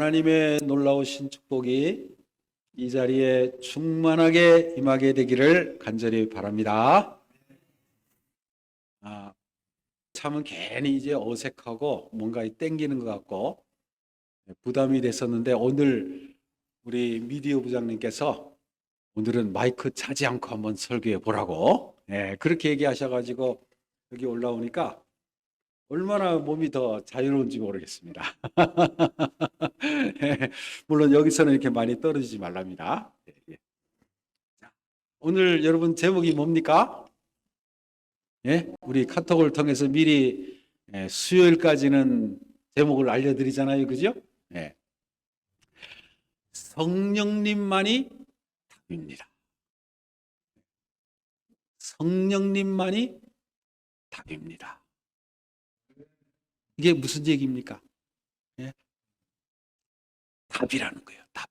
하나님의 놀라우신 축복이 이 자리에 충만하게 임하게 되기를 간절히 바랍니다. 참은 괜히 이제 어색하고 뭔가 땡기는 것 같고 부담이 됐었는데, 오늘 우리 미디어 부장님께서 오늘은 마이크 차지 않고 한번 설교해 보라고 그렇게 얘기하셔가지고 여기 올라오니까 얼마나 몸이 더 자유로운지 모르겠습니다. 물론 여기서는 이렇게 많이 떨어지지 말랍니다. 오늘 여러분 제목이 뭡니까? 우리 카톡을 통해서 미리 수요일까지는 제목을 알려드리잖아요, 그죠? 성령님만이 답입니다. 성령님만이 답입니다. 이게 무슨 얘기입니까? 답이라는 거예요. 답.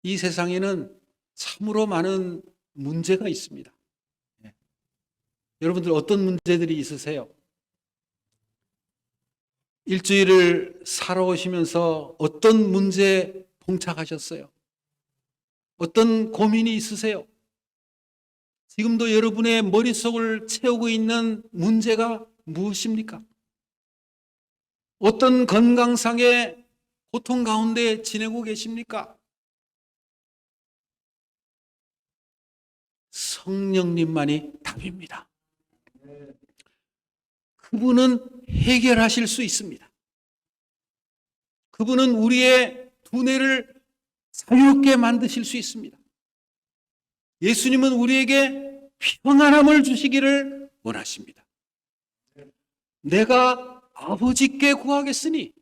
이 세상에는 참으로 많은 문제가 있습니다. 여러분들 어떤 문제들이 있으세요? 일주일을 살아오시면서 어떤 문제에 봉착하셨어요? 어떤 고민이 있으세요? 지금도 여러분의 머릿속을 채우고 있는 문제가 무엇입니까? 어떤 건강상의 고통 가운데 지내고 계십니까? 성령님만이 답입니다. 그분은 해결하실 수 있습니다. 그분은 우리의 두뇌를 자유롭게 만드실 수 있습니다. 예수님은 우리에게 평안함을 주시기를 원하십니다. 내가 아버지께 구하겠으니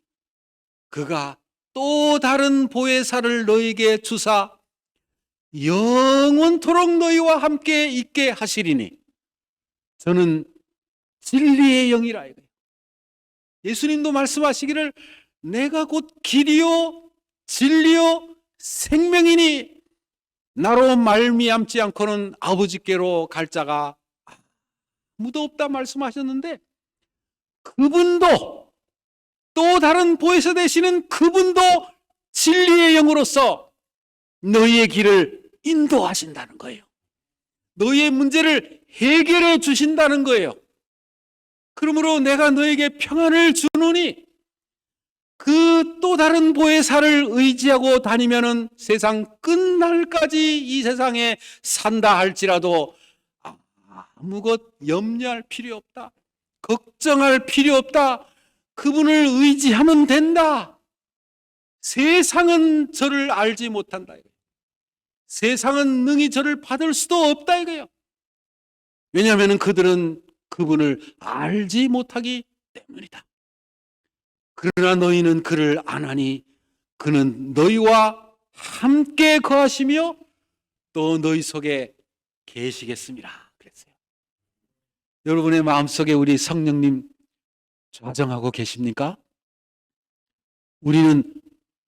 그가 또 다른 보혜사를 너에게 주사 영원토록 너희와 함께 있게 하시리니 저는 진리의 영이라. 예수님도 말씀하시기를 내가 곧 길이요 진리요 생명이니 나로 말미암지 않고는 아버지께로 갈 자가 아무도 없다 말씀하셨는데, 그분도 또 다른 보혜사 되시는 그분도 진리의 영으로서 너희의 길을 인도하신다는 거예요. 너희의 문제를 해결해 주신다는 거예요. 그러므로 내가 너에게 평안을 주노니 그 또 다른 보혜사를 의지하고 다니면은 세상 끝날까지 이 세상에 산다 할지라도 아무것 염려할 필요 없다. 걱정할 필요 없다. 그분을 의지하면 된다. 세상은 저를 알지 못한다. 세상은 능히 저를 받을 수도 없다 이거예요. 왜냐하면 그들은 그분을 알지 못하기 때문이다. 그러나 너희는 그를 아나니 그는 너희와 함께 거하시며 또 너희 속에 계시겠습니다. 그랬어요. 여러분의 마음속에 우리 성령님 좌정하고 계십니까? 우리는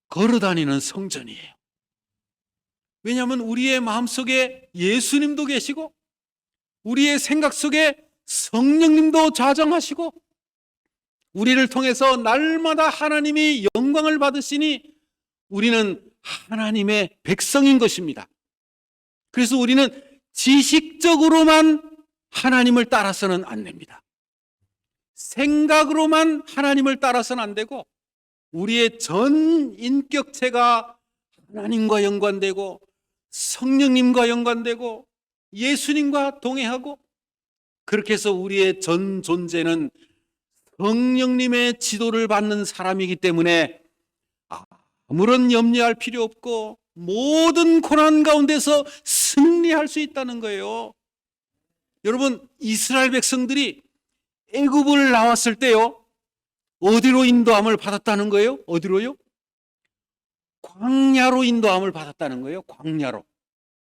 걸어다니는 성전이에요. 왜냐하면 우리의 마음속에 예수님도 계시고 우리의 생각 속에 성령님도 좌정하시고 우리를 통해서 날마다 하나님이 영광을 받으시니 우리는 하나님의 백성인 것입니다. 그래서 우리는 지식적으로만 하나님을 따라서는 안 됩니다. 생각으로만 하나님을 따라서는 안 되고 우리의 전 인격체가 하나님과 연관되고 성령님과 연관되고 예수님과 동행하고, 그렇게 해서 우리의 전 존재는 성령님의 지도를 받는 사람이기 때문에 아무런 염려할 필요 없고 모든 고난 가운데서 승리할 수 있다는 거예요. 여러분, 이스라엘 백성들이 애굽을 나왔을 때요, 어디로 인도함을 받았다는 거예요? 어디로요? 광야로 인도함을 받았다는 거예요. 광야로.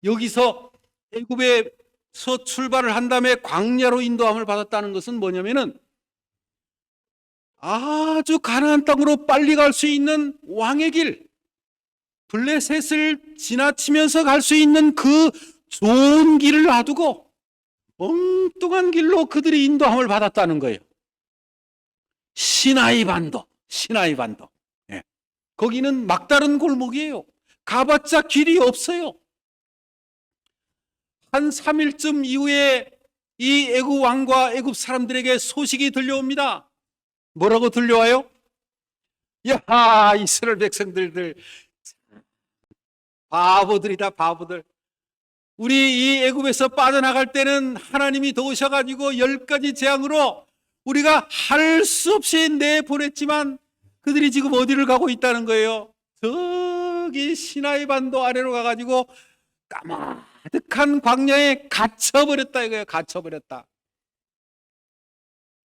여기서 애굽에서 출발을 한 다음에 광야로 인도함을 받았다는 것은 뭐냐면은 아주 가나안 땅으로 빨리 갈 수 있는 왕의 길, 블레셋을 지나치면서 갈 수 있는 그 좋은 길을 놔두고 엉뚱한 길로 그들이 인도함을 받았다는 거예요. 시나이 반도. 예. 거기는 막다른 골목이에요. 가봤자 길이 없어요. 한 3일쯤 이후에 이 애굽 왕과 애굽 사람들에게 소식이 들려옵니다. 뭐라고 들려와요? 야, 이스라엘 백성들들 바보들이다, 바보들. 우리 이 애굽에서 빠져나갈 때는 하나님이 도우셔가지고 10가지 재앙으로 우리가 할 수 없이 내보냈지만 그들이 지금 어디를 가고 있다는 거예요? 저기 시나이 반도 아래로 가가지고 까마득한 광야에 갇혀버렸다 이거예요. 갇혀버렸다.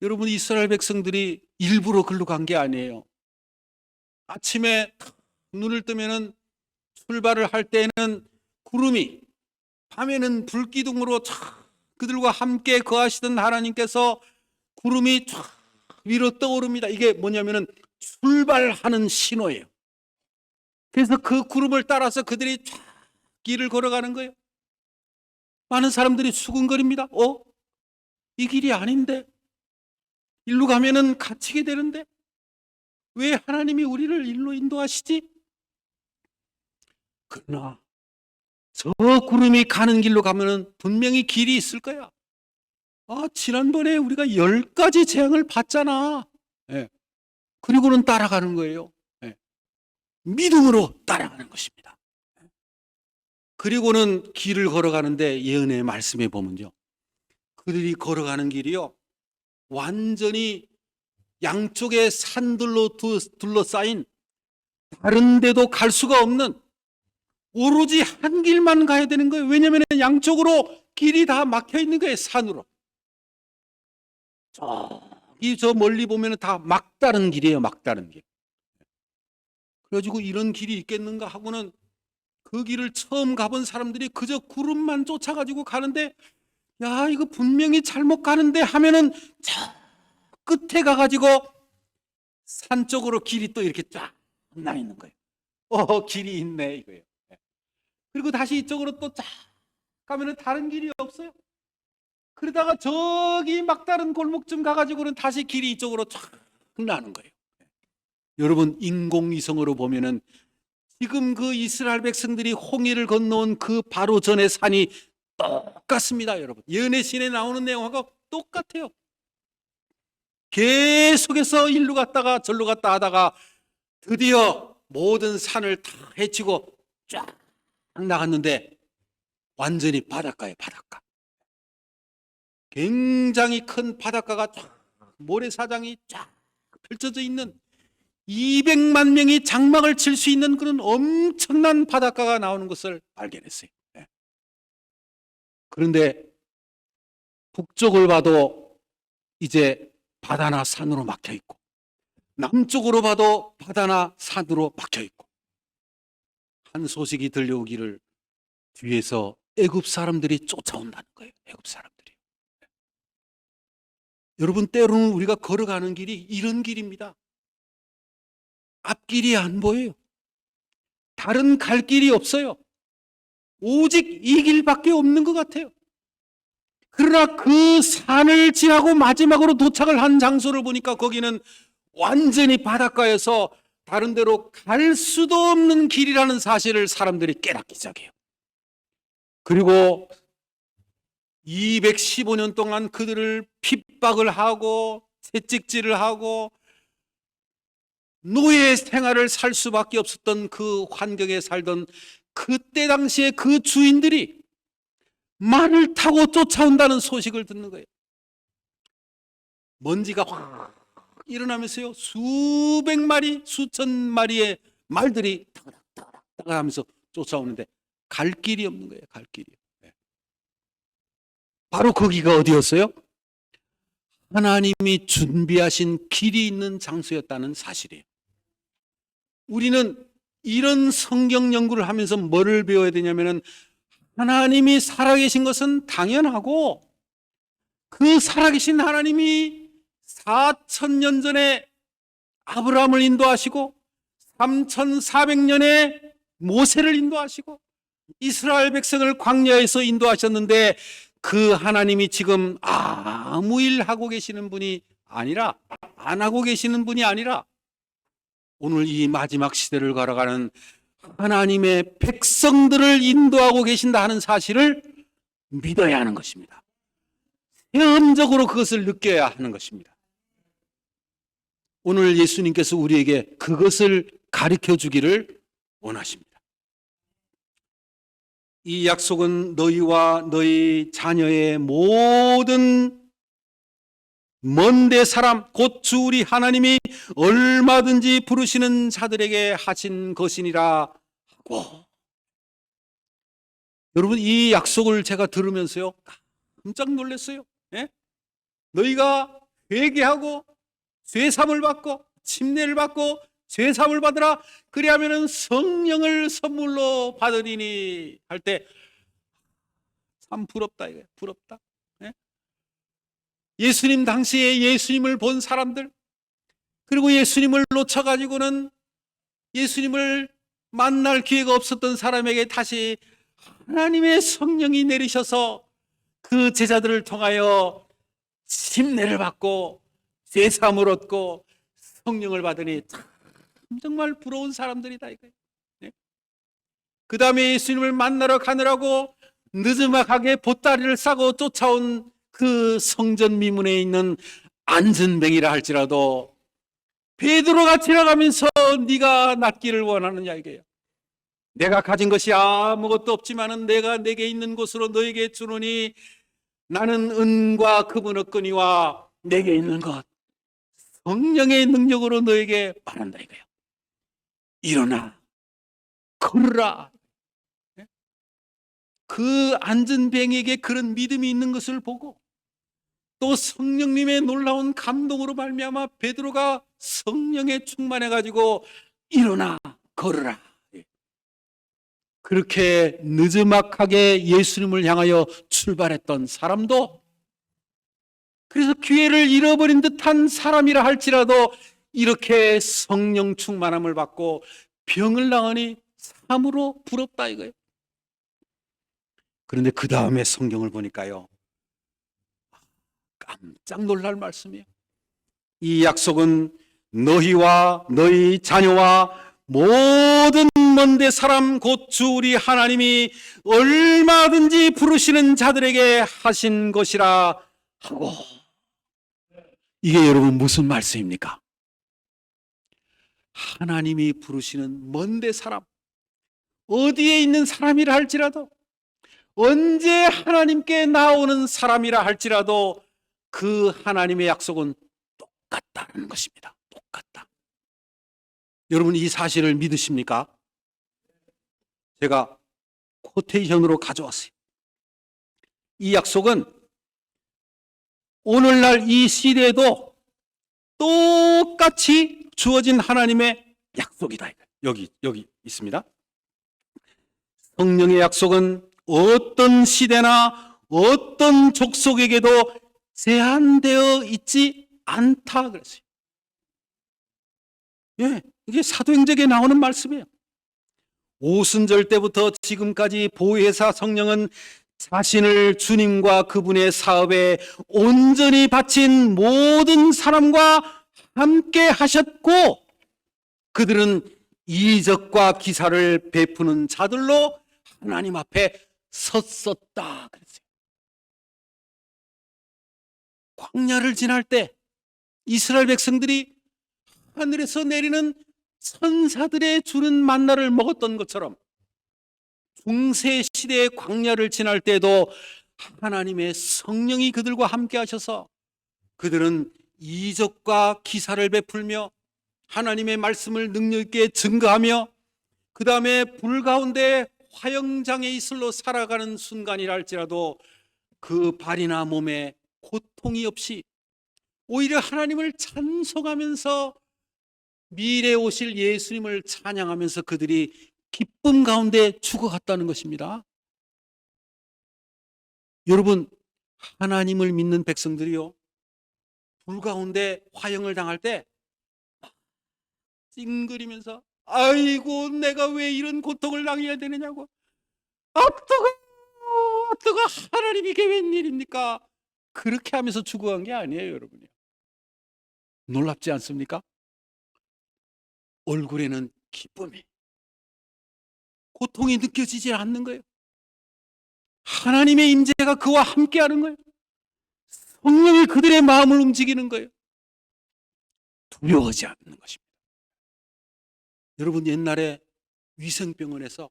여러분, 이스라엘 백성들이 일부러 글로 간 게 아니에요. 아침에 눈을 뜨면은 출발을 할 때는 구름이, 밤에는 불기둥으로 그들과 함께 거하시던 하나님께서 구름이 쫙 위로 떠오릅니다. 이게 뭐냐면은 출발하는 신호예요. 그래서 그 구름을 따라서 그들이 쫙 길을 걸어가는 거예요. 많은 사람들이 수군거립니다. 이 길이 아닌데, 일로 가면은 갇히게 되는데 왜 하나님이 우리를 일로 인도하시지? 그러나 저 구름이 가는 길로 가면은 분명히 길이 있을 거야. 지난번에 우리가 10가지 재앙을 받잖아. 예. 그리고는 따라가는 거예요. 예. 믿음으로 따라가는 것입니다. 그리고는 길을 걸어가는데 예언의 말씀에 보면요, 그들이 걸어가는 길이요, 완전히 양쪽에 산들로 둘러싸인 다른 데도 갈 수가 없는 오로지 한 길만 가야 되는 거예요. 왜냐하면 양쪽으로 길이 다 막혀 있는 거예요. 산으로. 저 멀리 보면 다 막다른 길이에요. 막다른 길. 그래가지고 이런 길이 있겠는가 하고는 그 길을 처음 가본 사람들이 그저 구름만 쫓아가지고 가는데, 야, 이거 분명히 잘못 가는데 하면은 저 끝에 가가지고 산 쪽으로 길이 또 이렇게 쫙 나 있는 거예요. 길이 있네 이거예요. 그리고 다시 이쪽으로 또 쫙 가면은 다른 길이 없어요. 그러다가 저기 막다른 골목쯤 가가지고는 다시 길이 이쪽으로 쫙 나는 거예요. 여러분, 인공위성으로 보면은 지금 그 이스라엘 백성들이 홍해를 건너온 그 바로 전의 산이 똑같습니다. 여러분, 예언의 신에 나오는 내용하고 똑같아요. 계속해서 일로 갔다가 절로 갔다 하다가 드디어 모든 산을 다 헤치고 쫙 나갔는데 완전히 바닷가에 바닷가. 굉장히 큰 바닷가가 쫙, 모래사장이 쫙 펼쳐져 있는 200만 명이 장막을 칠 수 있는 그런 엄청난 바닷가가 나오는 것을 발견했어요. 그런데 북쪽을 봐도 이제 바다나 산으로 막혀 있고, 남쪽으로 봐도 바다나 산으로 막혀 있고, 한 소식이 들려오기를 뒤에서 애굽 사람들이 쫓아온다는 거예요. 애굽 사람들이. 여러분, 때로는 우리가 걸어가는 길이 이런 길입니다. 앞길이 안 보여요. 다른 갈 길이 없어요. 오직 이 길밖에 없는 것 같아요. 그러나 그 산을 지나고 마지막으로 도착을 한 장소를 보니까 거기는 완전히 바닷가에서 다른 데로 갈 수도 없는 길이라는 사실을 사람들이 깨닫기 시작해요. 그리고 215년 동안 그들을 핍박을 하고 채찍질을 하고 노예 생활을 살 수밖에 없었던 그 환경에 살던 그때 당시에 그 주인들이 말을 타고 쫓아온다는 소식을 듣는 거예요. 먼지가 확 일어나면서요, 수백 마리, 수천 마리의 말들이 따그닥따그닥 하면서 쫓아오는데 갈 길이 없는 거예요. 갈 길이. 바로 거기가 어디였어요? 하나님이 준비하신 길이 있는 장소였다는 사실이에요. 우리는 이런 성경 연구를 하면서 뭐를 배워야 되냐면은, 하나님이 살아계신 것은 당연하고, 그 살아계신 하나님이 4,000년 전에 아브라함을 인도하시고 3,400년에 모세를 인도하시고 이스라엘 백성을 광야에서 인도하셨는데, 그 하나님이 지금 아무 일 하고 계시는 분이 아니라, 안 하고 계시는 분이 아니라 오늘 이 마지막 시대를 걸어가는 하나님의 백성들을 인도하고 계신다 하는 사실을 믿어야 하는 것입니다. 체험적으로 그것을 느껴야 하는 것입니다. 오늘 예수님께서 우리에게 그것을 가르쳐 주기를 원하십니다. 이 약속은 너희와 너희 자녀의 모든 먼데 사람 곧 주 우리 하나님이 얼마든지 부르시는 자들에게 하신 것이니라 하고, 여러분 이 약속을 제가 들으면서요 깜짝 놀랐어요. 예? 너희가 회개하고 죄사함을 받고 침례를 받고 죄사함을 받으라 그리하면은 성령을 선물로 받으리니 할 때 참 부럽다 이거예요. 부럽다. 예? 예수님 당시에 예수님을 본 사람들, 그리고 예수님을 놓쳐가지고는 예수님을 만날 기회가 없었던 사람에게 다시 하나님의 성령이 내리셔서 그 제자들을 통하여 침례를 받고 죄사함을 얻고 성령을 받으니 참 정말 부러운 사람들이다 이거예요. 네? 그 다음에 예수님을 만나러 가느라고 느즈막하게 보따리를 싸고 쫓아온 그 성전 미문에 있는 안전뱅이라 할지라도 베드로가 지나가면서 네가 낫기를 원하느냐 이거예요. 내가 가진 것이 아무것도 없지만은 내가 내게 있는 곳으로 너에게 주노니 나는 은과 금은 없거니와 내게 있는 것 성령의 능력으로 너에게 말한다 이거예요. 일어나 걸으라. 그 안전뱅이에게 그런 믿음이 있는 것을 보고 또 성령님의 놀라운 감동으로 말미암아 베드로가 성령에 충만해 가지고 일어나 걸으라. 그렇게 느즈막하게 예수님을 향하여 출발했던 사람도, 그래서 기회를 잃어버린 듯한 사람이라 할지라도 이렇게 성령 충만함을 받고 병을 나으니 참으로 부럽다 이거예요. 그런데 그 다음에 성경을 보니까요 깜짝 놀랄 말씀이에요. 이 약속은 너희와 너희 자녀와 모든 먼데 사람 곧 주 우리 하나님이 얼마든지 부르시는 자들에게 하신 것이라 하고, 이게 여러분 무슨 말씀입니까? 하나님이 부르시는 먼데 사람, 어디에 있는 사람이라 할지라도, 언제 하나님께 나오는 사람이라 할지라도 그 하나님의 약속은 똑같다는 것입니다. 똑같다. 여러분 이 사실을 믿으십니까? 제가 코테이션으로 가져왔어요. 이 약속은 오늘날 이 시대에도 똑같이 주어진 하나님의 약속이다. 여기 있습니다. 성령의 약속은 어떤 시대나 어떤 족속에게도 제한되어 있지 않다 그랬어요. 예, 이게 사도행전에 나오는 말씀이에요. 오순절 때부터 지금까지 보혜사 성령은 자신을 주님과 그분의 사업에 온전히 바친 모든 사람과 함께 하셨고, 그들은 이적과 기사를 베푸는 자들로 하나님 앞에 섰었다 그랬어요. 광야를 지날 때 이스라엘 백성들이 하늘에서 내리는 천사들의 주는 만나를 먹었던 것처럼 중세 시대의 광야를 지날 때도 하나님의 성령이 그들과 함께 하셔서 그들은 이적과 기사를 베풀며 하나님의 말씀을 능력 있게 증거하며 그 다음에 불 가운데 화영장의 이슬로 살아가는 순간이라 할지라도 그 발이나 몸에 고통이 없이 오히려 하나님을 찬송하면서 미래에 오실 예수님을 찬양하면서 그들이 기쁨 가운데 죽어갔다는 것입니다. 여러분, 하나님을 믿는 백성들이요, 불 가운데 화형을 당할 때 찡그리면서 아이고 내가 왜 이런 고통을 당해야 되느냐고, 어떠가 하나님 이게 웬일입니까? 그렇게 하면서 죽어간 게 아니에요. 여러분이요, 놀랍지 않습니까? 얼굴에는 기쁨이, 고통이 느껴지지 않는 거예요. 하나님의 임재가 그와 함께하는 거예요. 성령이 그들의 마음을 움직이는 거예요. 두려워하지 않는 것입니다. 여러분, 옛날에 위생병원에서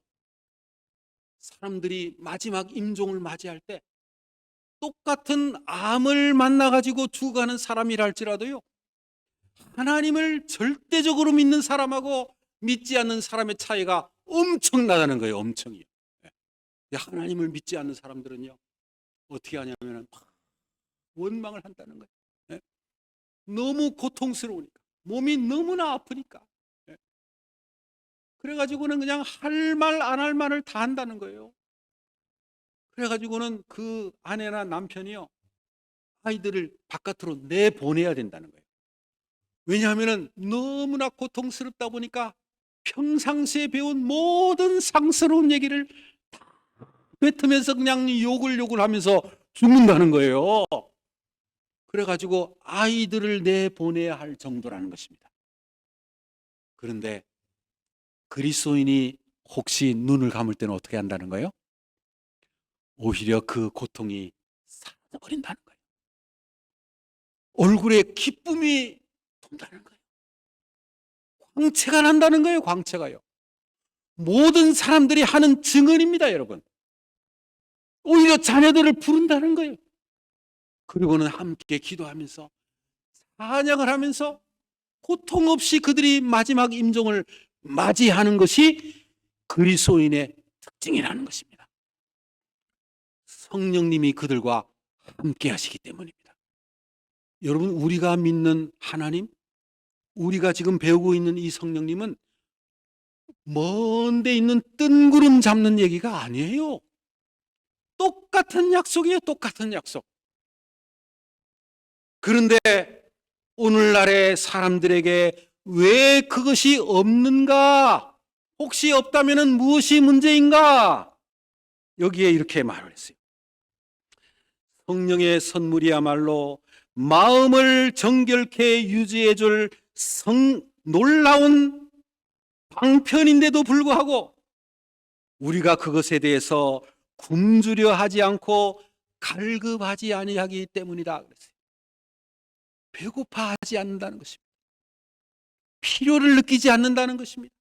사람들이 마지막 임종을 맞이할 때 똑같은 암을 만나가지고 죽어가는 사람이라 할지라도요, 하나님을 절대적으로 믿는 사람하고 믿지 않는 사람의 차이가 엄청나다는 거예요. 엄청이요. 하나님을 믿지 않는 사람들은요, 어떻게 하냐면 원망을 한다는 거예요. 너무 고통스러우니까, 몸이 너무나 아프니까. 그래가지고는 그냥 할 말 안 할 말을 다 한다는 거예요. 그래가지고는 그 아내나 남편이요, 아이들을 바깥으로 내보내야 된다는 거예요. 왜냐하면 너무나 고통스럽다 보니까 평상시에 배운 모든 상스러운 얘기를 다 뱉으면서 그냥 욕을 하면서 죽는다는 거예요. 그래가지고 아이들을 내보내야 할 정도라는 것입니다. 그런데 그리스도인이 혹시 눈을 감을 때는 어떻게 한다는 거예요? 오히려 그 고통이 사라져버린다는 거예요. 얼굴에 기쁨이 돈다는 거예요. 광채가 난다는 거예요. 광채가요. 모든 사람들이 하는 증언입니다, 여러분. 오히려 자녀들을 부른다는 거예요. 그리고는 함께 기도하면서 찬양을 하면서 고통 없이 그들이 마지막 임종을 맞이하는 것이 그리스도인의 특징이라는 것입니다. 성령님이 그들과 함께 하시기 때문입니다. 여러분, 우리가 믿는 하나님, 우리가 지금 배우고 있는 이 성령님은 먼 데 있는 뜬구름 잡는 얘기가 아니에요. 똑같은 약속이에요. 똑같은 약속. 그런데 오늘날의 사람들에게 왜 그것이 없는가? 혹시 없다면 무엇이 문제인가? 여기에 이렇게 말을 했어요. 성령의 선물이야말로 마음을 정결케 유지해 줄 놀라운 방편인데도 불구하고 우리가 그것에 대해서 굶주려 하지 않고 갈급하지 아니하기 때문이다 그랬어요. 배고파하지 않는다는 것입니다. 필요를 느끼지 않는다는 것입니다.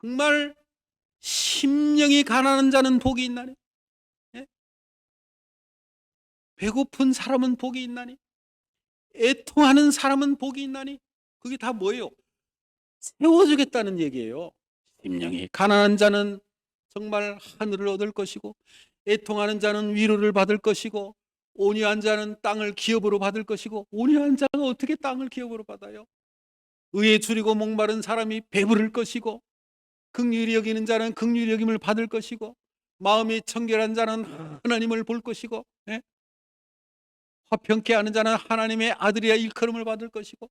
정말 심령이 가난한 자는 복이 있나니? 배고픈 사람은 복이 있나니? 애통하는 사람은 복이 있나니? 그게 다 뭐예요? 채워주겠다는 얘기예요. 심령이 가난한 자는 정말 하늘을 얻을 것이고, 애통하는 자는 위로를 받을 것이고, 온유한 자는 땅을 기업으로 받을 것이고. 온유한 자가 어떻게 땅을 기업으로 받아요? 의에 줄이고 목마른 사람이 배부를 것이고, 긍휼히 여기는 자는 긍휼히 여김을 받을 것이고, 마음이 청결한 자는 하나님을 볼 것이고, 화평케 하는 자는 하나님의 아들이야 일컬음을 받을 것이고.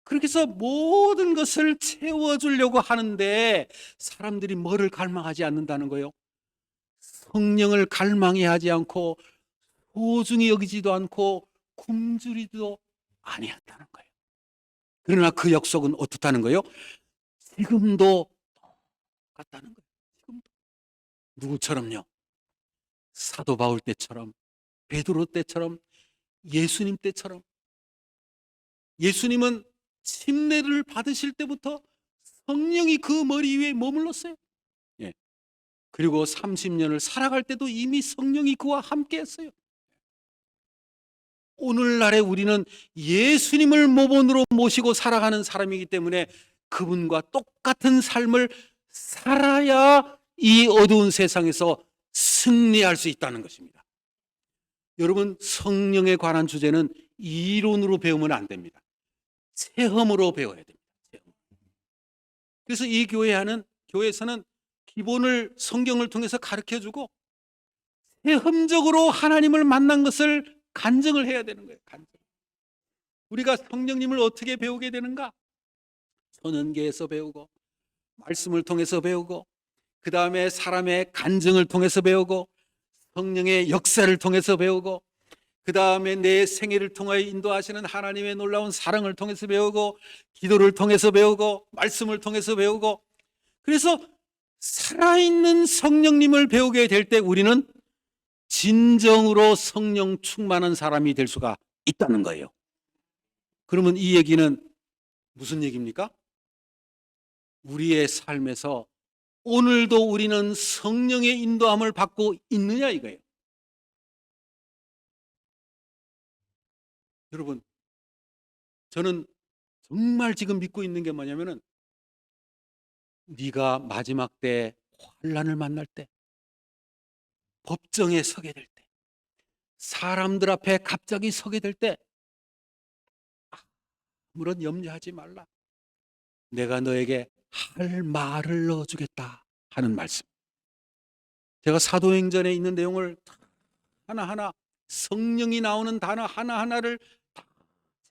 그렇게 해서 모든 것을 채워주려고 하는데 사람들이 뭐를 갈망하지 않는다는 거예요? 성령을 갈망해 하지 않고 소중히 여기지도 않고 굶주리지도 아니한다는 거예요. 그러나 그 약속은 어떻다는 거예요? 지금도 똑같다는 거예요. 지금도. 누구처럼요? 사도 바울 때처럼, 베드로 때처럼, 예수님 때처럼. 예수님은 침례를 받으실 때부터 성령이 그 머리 위에 머물렀어요. 그리고 30년을 살아갈 때도 이미 성령이 그와 함께 했어요. 오늘날에 우리는 예수님을 모본으로 모시고 살아가는 사람이기 때문에 그분과 똑같은 삶을 살아야 이 어두운 세상에서 승리할 수 있다는 것입니다. 여러분, 성령에 관한 주제는 이론으로 배우면 안 됩니다. 체험으로 배워야 됩니다. 그래서 이 교회에서는 기본을 성경을 통해서 가르쳐주고 체험적으로 하나님을 만난 것을 간증을 해야 되는 거예요. 간증. 우리가 성령님을 어떻게 배우게 되는가? 선언계에서 배우고, 말씀을 통해서 배우고, 그 다음에 사람의 간증을 통해서 배우고, 성령의 역사를 통해서 배우고, 그 다음에 내 생애를 통하여 인도하시는 하나님의 놀라운 사랑을 통해서 배우고, 기도를 통해서 배우고, 말씀을 통해서 배우고, 그래서 살아있는 성령님을 배우게 될 때 우리는 진정으로 성령 충만한 사람이 될 수가 있다는 거예요. 그러면 이 얘기는 무슨 얘기입니까? 우리의 삶에서 오늘도 우리는 성령의 인도함을 받고 있느냐 이거예요. 여러분, 저는 정말 지금 믿고 있는 게 뭐냐면은, 네가 마지막 때 환난을 만날 때, 법정에 서게 될 때, 사람들 앞에 갑자기 서게 될 때 아무런 염려하지 말라. 내가 너에게 할 말을 넣어주겠다 하는 말씀. 제가 사도행전에 있는 내용을 하나하나, 성령이 나오는 단어 하나하나를 다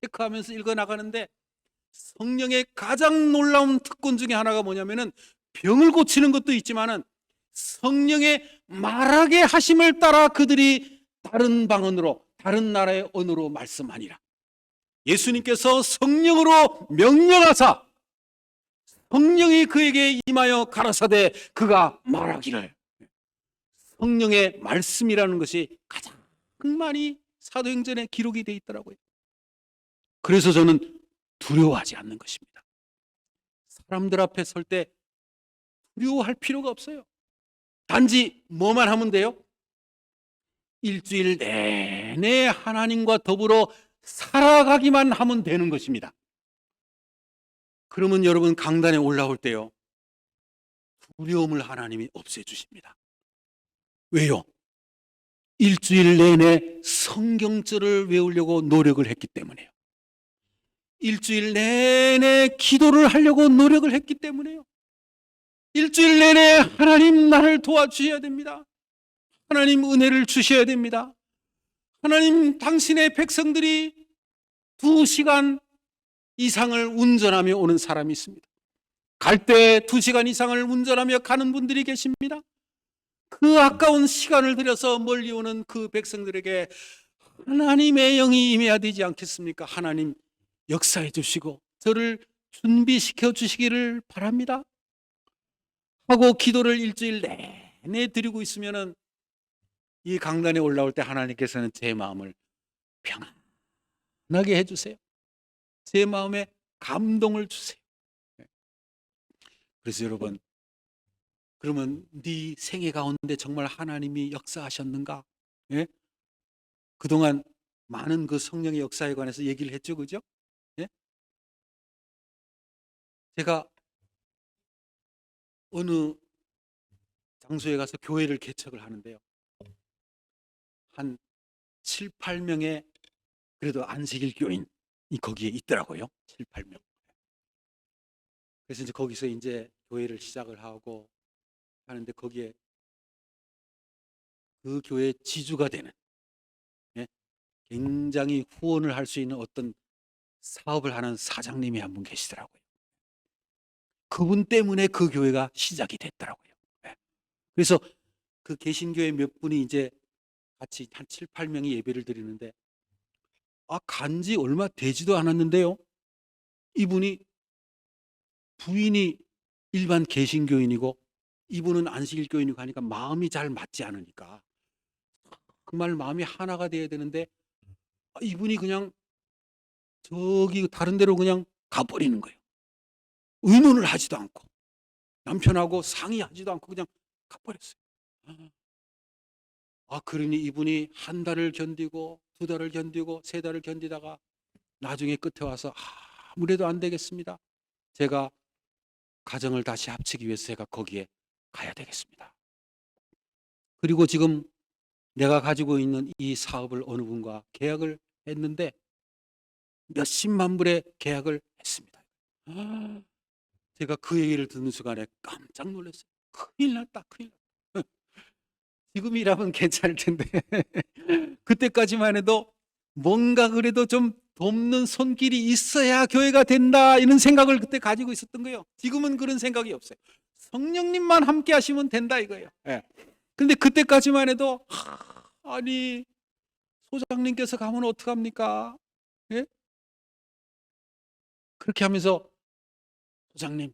체크하면서 읽어나가는데, 성령의 가장 놀라운 특권 중에 하나가 뭐냐면은, 병을 고치는 것도 있지만은 성령의 말하게 하심을 따라 그들이 다른 방언으로, 다른 나라의 언어로 말씀하니라. 예수님께서 성령으로 명령하사 성령이 그에게 임하여 가라사대 그가 말하기를. 성령의 말씀이라는 것이 가장 많이 사도행전에 기록이 되어 있더라고요. 그래서 저는 두려워하지 않는 것입니다. 사람들 앞에 설 때 두려워할 필요가 없어요. 단지 뭐만 하면 돼요? 일주일 내내 하나님과 더불어 살아가기만 하면 되는 것입니다. 그러면 여러분, 강단에 올라올 때요, 두려움을 하나님이 없애주십니다. 왜요? 일주일 내내 성경절을 외우려고 노력을 했기 때문에요. 일주일 내내 기도를 하려고 노력을 했기 때문에요. 일주일 내내 하나님 나를 도와주셔야 됩니다. 하나님 은혜를 주셔야 됩니다. 하나님, 당신의 백성들이 2시간 이상을 운전하며 오는 사람이 있습니다. 갈 때 2시간 이상을 운전하며 가는 분들이 계십니다. 그 아까운 시간을 들여서 멀리 오는 그 백성들에게 하나님의 영이 임해야 되지 않겠습니까? 하나님 역사해 주시고 저를 준비시켜 주시기를 바랍니다 하고 기도를 일주일 내내 드리고 있으면은, 이 강단에 올라올 때 하나님께서는 제 마음을 평안하게 해주세요. 제 마음에 감동을 주세요. 그래서 여러분, 그러면 네 생애 가운데 정말 하나님이 역사하셨는가? 예? 그동안 많은 그 성령의 역사에 관해서 얘기를 했죠, 그죠? 예? 제가 어느 장소에 가서 교회를 개척을 하는데요, 한 7, 8명의 그래도 안식일 교인이 거기에 있더라고요. 7, 8명. 그래서 이제 거기서 이제 교회를 시작을 하고 하는데, 거기에 그 교회의 지주가 되는, 예? 굉장히 후원을 할 수 있는 어떤 사업을 하는 사장님이 한 분 계시더라고요. 그분 때문에 그 교회가 시작이 됐더라고요. 예. 그래서 그 개신교회 몇 분이 이제 같이 한 7, 8명이 예배를 드리는데, 간지 얼마 되지도 않았는데요, 이분이, 부인이 일반 개신교인이고 이분은 안식일 교인이고 하니까 마음이 잘 맞지 않으니까 정말 마음이 하나가 돼야 되는데, 이분이 그냥 저기 다른 데로 그냥 가버리는 거예요. 의논을 하지도 않고 남편하고 상의하지도 않고 그냥 가버렸어요. 그러니 이분이 한 달을 견디고 2달을 견디고 3달을 견디다가 나중에 끝에 와서 아무래도 안 되겠습니다. 제가 가정을 다시 합치기 위해서 제가 거기에 가야 되겠습니다. 그리고 지금 내가 가지고 있는 이 사업을 어느 분과 계약을 했는데 몇십만 불의 계약을 했습니다. 제가 그 얘기를 듣는 순간에 깜짝 놀랐어요. 큰일 났다, 큰일 났다. 지금이라면 괜찮을 텐데 그때까지만 해도 뭔가 그래도 좀 돕는 손길이 있어야 교회가 된다, 이런 생각을 그때 가지고 있었던 거예요. 지금은 그런 생각이 없어요. 성령님만 함께 하시면 된다 이거예요. 예. 근데 그때까지만 해도 아니 소장님께서 가면 어떡합니까? 예? 그렇게 하면서 소장님,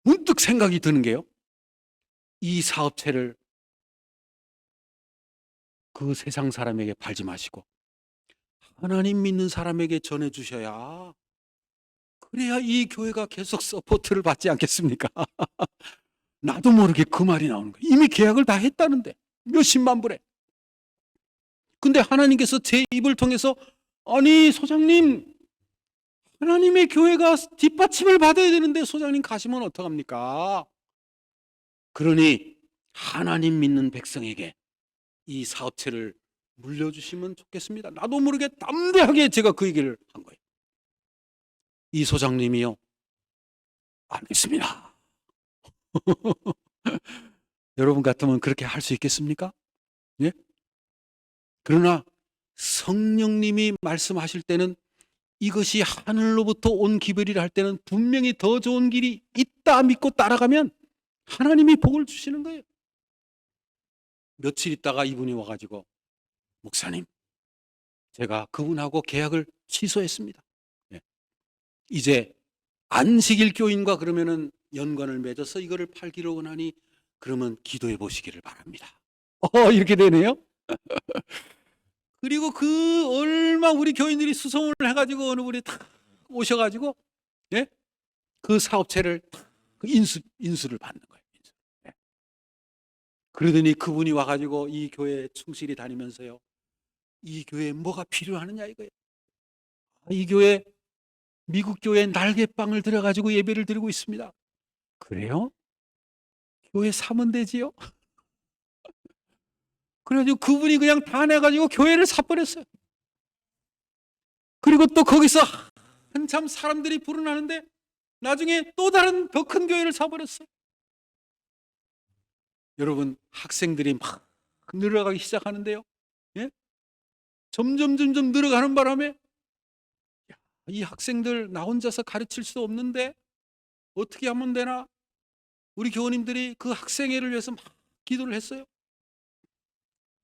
문득 생각이 드는 게요. 이 사업체를 그 세상 사람에게 팔지 마시고 하나님 믿는 사람에게 전해주셔야, 그래야 이 교회가 계속 서포트를 받지 않겠습니까? 나도 모르게 그 말이 나오는 거예요. 이미 계약을 다 했다는데 몇십만 불에. 근데 하나님께서 제 입을 통해서, 아니 소장님, 하나님의 교회가 뒷받침을 받아야 되는데 소장님 가시면 어떡합니까? 그러니 하나님 믿는 백성에게 이 사업체를 물려주시면 좋겠습니다. 나도 모르게 담대하게 제가 그 얘기를 한 거예요. 이 소장님이요, 알겠습니다. 여러분 같으면 그렇게 할 수 있겠습니까? 예? 그러나 성령님이 말씀하실 때는, 이것이 하늘로부터 온 기별이라 할 때는 분명히 더 좋은 길이 있다 믿고 따라가면 하나님이 복을 주시는 거예요. 며칠 있다가 이분이 와가지고, 목사님, 제가 그분하고 계약을 취소했습니다. 예. 이제 안식일 교인과 그러면은 연관을 맺어서 이거를 팔기로 원하니 그러면 기도해 보시기를 바랍니다. 이렇게 되네요. 그리고 그 얼마 우리 교인들이 수송을 해가지고 어느 분이 탁 오셔가지고, 예? 그 사업체를 그 인수를 받는 거예요. 예. 그러더니 그분이 와가지고 이 교회에 충실히 다니면서요, 이 교회에 뭐가 필요하느냐 이거예요. 이 교회, 미국 교회에 날개빵을 들어가지고 예배를 드리고 있습니다. 그래요? 교회 사면 되지요? 그래가지고 그분이 그냥 다 내가지고 교회를 사버렸어요. 그리고 또 거기서 한참 사람들이 불어나는데 나중에 또 다른 더 큰 교회를 사버렸어요. 여러분, 학생들이 막 늘어가기 시작하는데요. 예? 점점 늘어가는 바람에, 이 학생들 나 혼자서 가르칠 수 없는데 어떻게 하면 되나? 우리 교우님들이 그 학생회를 위해서 막 기도를 했어요.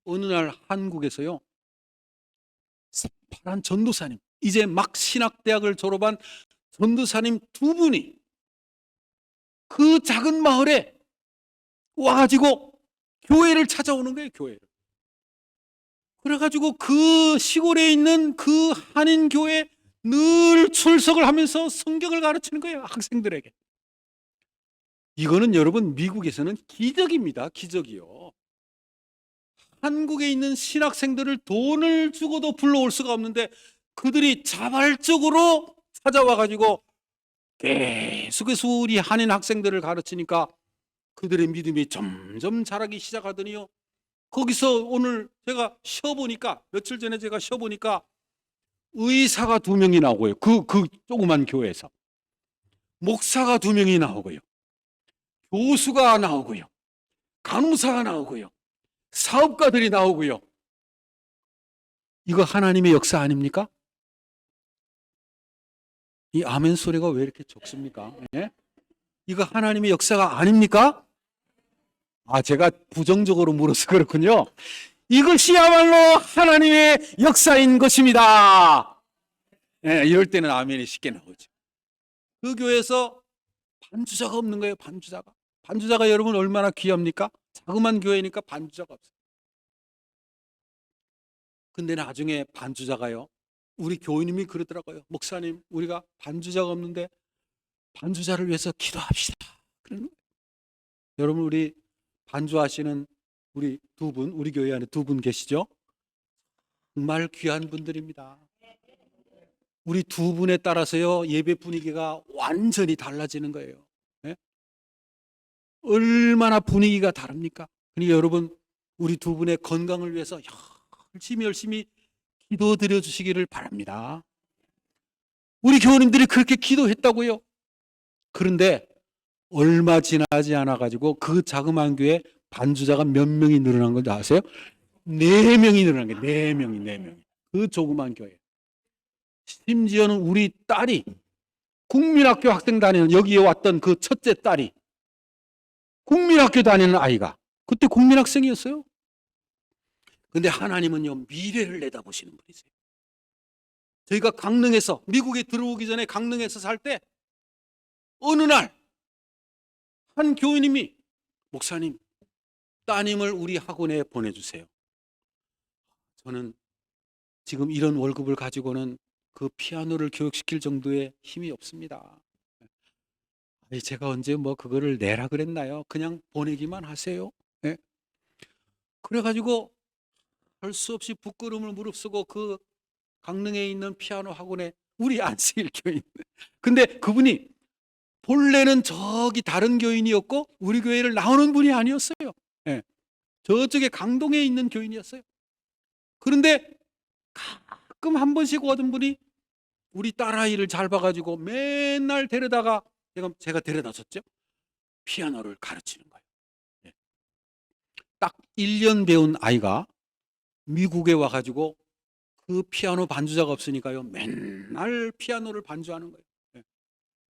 어느 날 한국에서요, 새파란 전도사님, 이제 막 신학대학을 졸업한 전도사님 두 분이 그 작은 마을에 와가지고 교회를 찾아오는 거예요, 교회를. 그래가지고 그 시골에 있는 그 한인 교회에 늘 출석을 하면서 성경을 가르치는 거예요, 학생들에게. 이거는 여러분, 미국에서는 기적입니다, 기적이요. 한국에 있는 신학생들을 돈을 주고도 불러올 수가 없는데 그들이 자발적으로 찾아와가지고 계속해서 우리 한인 학생들을 가르치니까 그들의 믿음이 점점 자라기 시작하더니요, 거기서 오늘 제가 쉬어보니까, 며칠 전에 제가 쉬어보니까 의사가 2명이 나오고요, 그 조그만 교회에서 목사가 2명이 나오고요, 교수가 나오고요, 간호사가 나오고요, 사업가들이 나오고요. 이거 하나님의 역사 아닙니까? 이 아멘 소리가 왜 이렇게 적습니까? 예? 이거 하나님의 역사가 아닙니까? 제가 부정적으로 물어서 그렇군요. 이것이야말로 하나님의 역사인 것입니다. 예, 이럴 때는 아멘이 쉽게 나오죠. 그 교회에서 반주자가 없는 거예요, 반주자가. 반주자가 여러분 얼마나 귀합니까? 자그만 교회니까 반주자가 없어요. 근데 나중에 반주자가요, 우리 교우님이 그러더라고요. 목사님, 우리가 반주자가 없는데 반주자를 위해서 기도합시다. 그러는 거예요. 여러분, 우리 반주하시는 우리 2분, 우리 교회 안에 2분 계시죠? 정말 귀한 분들입니다. 우리 2분에 따라서요, 예배 분위기가 완전히 달라지는 거예요. 네? 얼마나 분위기가 다릅니까? 그러니까 여러분, 우리 2분의 건강을 위해서 열심히 기도드려 주시기를 바랍니다. 우리 교우님들이 그렇게 기도했다고요. 그런데 얼마 지나지 않아 가지고 그 자그마한 교회 반주자가 몇 명이 늘어난 걸 아세요? 4명이 늘어난 거예요. 4명이. 그 조그만 교회. 심지어는 우리 딸이 국민학교 학생 다니는, 여기에 왔던 그 첫째 딸이 국민학교 다니는 아이가 그때 국민학생이었어요. 근데 하나님은요, 미래를 내다보시는 분이세요. 저희가 강릉에서, 미국에 들어오기 전에 강릉에서 살 때 어느 날 한 교우님이 목사님, 따님을 우리 학원에 보내주세요. 저는 지금 이런 월급을 가지고는 그 피아노를 교육시킬 정도의 힘이 없습니다. 아니, 제가 언제 뭐 그거를 내라 그랬나요? 그냥 보내기만 하세요. 예? 그래가지고 할 수 없이 부끄러움을 무릅쓰고 그 강릉에 있는 피아노 학원에 우리 안식일 교인. 근데 그분이 본래는 저기 다른 교인이었고 우리 교회를 나오는 분이 아니었어요. 예. 저쪽에 강동에 있는 교인이었어요. 그런데 가끔 한 번씩 오던 분이 우리 딸아이를 잘 봐가지고 맨날 데려다가 제가 데려다 줬죠. 피아노를 가르치는 거예요. 예. 딱 1년 배운 아이가 미국에 와가지고 그 피아노 반주자가 없으니까요, 맨날 피아노를 반주하는 거예요. 예.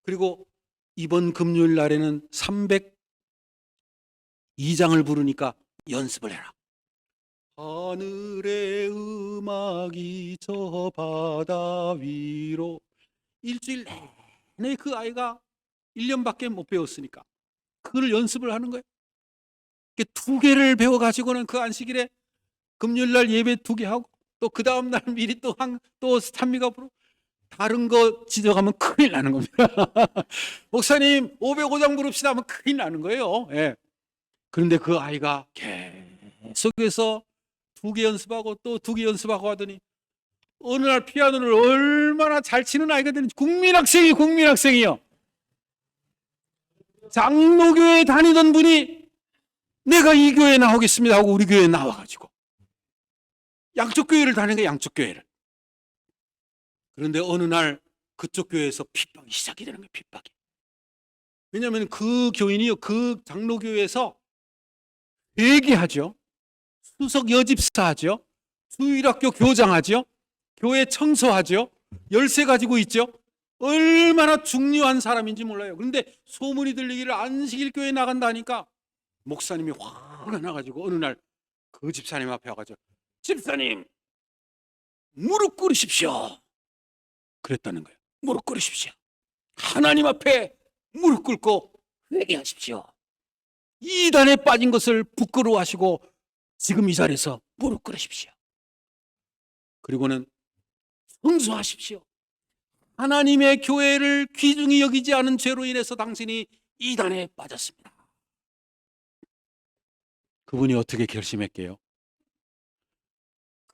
그리고 이번 금요일 날에는 302장을 부르니까 연습을 해라. 하늘의 음악이 저 바다 위로. 일주일 내내 그 아이가 1년밖에 못 배웠으니까 그걸 연습을 하는 거예요. 2개를 배워가지고는 그 안식일에 금요일 날 예배 2개 하고 또 그 다음 날 미리 또 스탄미가 부르고 다른 거 지적하면 큰일 나는 겁니다. 목사님 505장 부릅시다 하면 큰일 나는 거예요. 예. 그런데 그 아이가 계속해서 2개 연습하고 또 2개 연습하고 하더니 어느 날 피아노를 얼마나 잘 치는 아이가 되는지, 국민학생이요. 장로교회 다니던 분이 내가 이 교회에 나오겠습니다 하고 우리 교회에 나와가지고 양쪽 교회를 다니는 거예요. 양쪽 교회를. 그런데 어느 날 그쪽 교회에서 핍박이 시작이 되는 거예요. 핍박이. 왜냐하면 그 교인이요, 그 장로교회에서 회계하죠, 수석 여집사하죠, 주일학교 교장하죠, 교회 청소하죠, 열쇠 가지고 있죠. 얼마나 중요한 사람인지 몰라요. 그런데 소문이 들리기를 안식일 교회에 나간다니까 목사님이 화가 나가지고 어느 날 그 집사님 앞에 와가지고 집사님 무릎 꿇으십시오 그랬다는 거예요. 무릎 꿇으십시오. 하나님 앞에 무릎 꿇고 회개하십시오. 이단에 빠진 것을 부끄러워하시고 지금 이 자리에서 무릎 꿇으십시오. 그리고는 청소하십시오. 하나님의 교회를 귀중히 여기지 않은 죄로 인해서 당신이 이단에 빠졌습니다. 그분이 어떻게 결심했게요?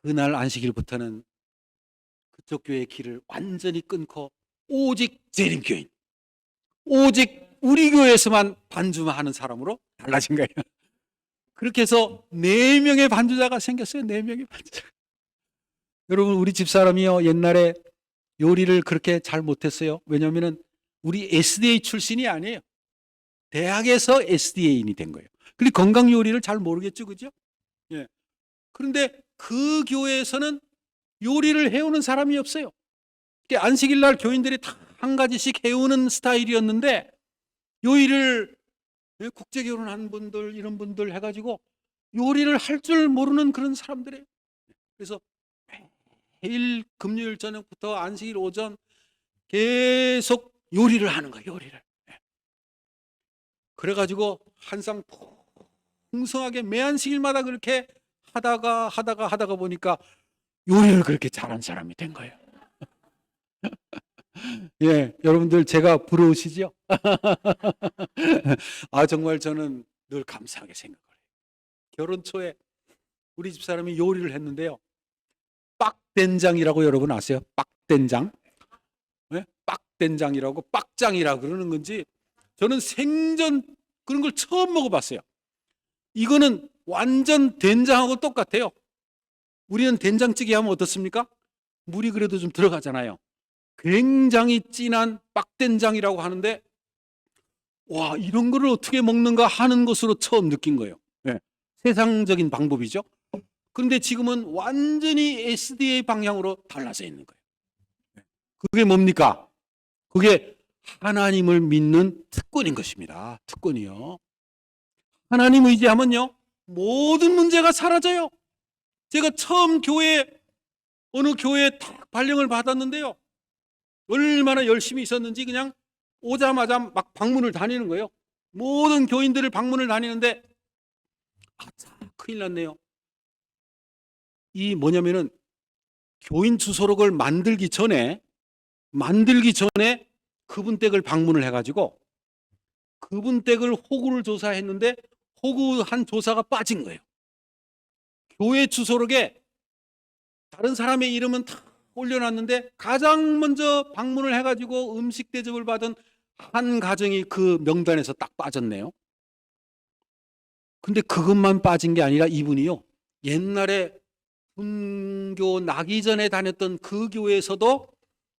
그날 안식일부터는 그쪽 교회의 길을 완전히 끊고 오직 재림교인, 오직 우리 교회에서만 반주만 하는 사람으로 달라진 거예요. 그렇게 해서 4명의 반주자가 생겼어요. 4명의 반주자. 여러분, 우리 집사람이요, 옛날에 요리를 그렇게 잘 못했어요. 왜냐하면 우리 SDA 출신이 아니에요. 대학에서 SDA인이 된 거예요. 그리고 건강 요리를 잘 모르겠죠, 그죠? 예. 그런데 그 교회에서는 요리를 해오는 사람이 없어요. 안식일 날 교인들이 다 한 가지씩 해오는 스타일이었는데 요리를 국제 결혼한 분들 이런 분들 해가지고 요리를 할 줄 모르는 그런 사람들이에요. 그래서 매일 금요일 저녁부터 안식일 오전 계속 요리를 하는 거예요. 요리를. 그래가지고 한상 풍성하게 매 안식일마다 그렇게 하다가 보니까 요리를 그렇게 잘한 사람이 된 거예요. 예, 여러분들 제가 부러우시죠? 정말 저는 늘 감사하게 생각을 해요. 결혼 초에 우리 집사람이 요리를 했는데요. 빡된장이라고 여러분 아세요? 빡된장? 네? 빡된장이라고 빡장이라고 그러는 건지 저는 생전 그런 걸 처음 먹어봤어요. 이거는 완전 된장하고 똑같아요. 우리는 된장찌개 하면 어떻습니까? 물이 그래도 좀 들어가잖아요. 굉장히 진한 빡된장이라고 하는데 와, 이런 거를 어떻게 먹는가 하는 것으로 처음 느낀 거예요. 네. 세상적인 방법이죠. 그런데 지금은 완전히 SDA 방향으로 달라져 있는 거예요. 그게 뭡니까? 그게 하나님을 믿는 특권인 것입니다. 특권이요. 하나님 의지하면요, 모든 문제가 사라져요. 제가 처음 어느 교회에 딱 발령을 받았는데요. 얼마나 열심히 있었는지 그냥 오자마자 막 방문을 다니는 거예요. 모든 교인들을 방문을 다니는데 아차, 큰일 났네요. 이 뭐냐면은 교인 주소록을 만들기 전에 그분 댁을 방문을 해가지고 그분 댁을 호구를 조사했는데 호구 한 조사가 빠진 거예요. 교회 주소록에 다른 사람의 이름은 다 올려놨는데 가장 먼저 방문을 해가지고 음식 대접을 받은 한 가정이 그 명단에서 딱 빠졌네요. 근데 그것만 빠진 게 아니라 이분이요, 옛날에 분교 나기 전에 다녔던 그 교회에서도